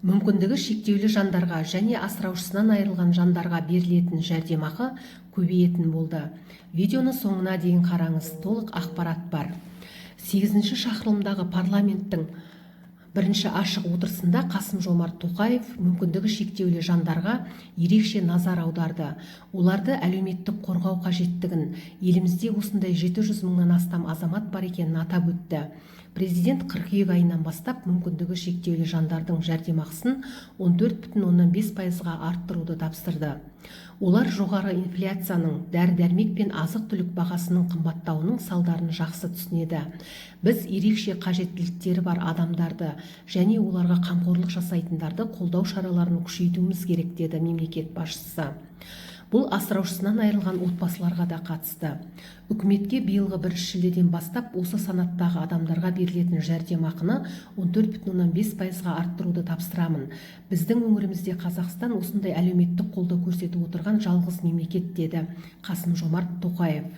Мүмкіндігі шектеулі жандарға және асыраушысынан айырылған жандарға берілетін жәрдемақы көбейетін болды. Видеоны соңына дейін қараңыз, толық ақпарат бар. 8-ші шақырылымдағы парламенттің бірінші ашық отырысында Қасым-Жомарт Тоқаев мүмкіндігі шектеулі жандарға ерекше назар аударды. Оларды әлеуметтік қорғау қажеттігін, елімізде осындай 700 мыңнан астам азамат бар екенін атап өтті. Президент қыркүйек айынан бастап мүмкіндігі шектеулі жандардың жәрдемақысын 14,5%-ға арттыруды тапсырды. Олар жоғары инфляцияның, дәрі-дәрмек пен азық-түлік бағасының қымбаттауының салдарын жақсы түсінеді. Біз ерекше қажеттіліктері бар адамдарды және оларға қамқорлық жасайтындарды қолдау шараларын күшейтуіміз керек, деді мемлекет басшысы. Бұл асыраушысынан айырылған отбасыларға да қатысты. Үкіметке биылғы 1 шілдеден бастап осы санаттағы адамдарға берілетін жәрдемақыны 14,5%-ға арттыруды тапсырамын. Біздің өңірімізде Қазақстан осындай әлеуметтік қолдау көрсетіп отырған жалғыз мемлекет, деді Қасым-Жомарт Тоқаев.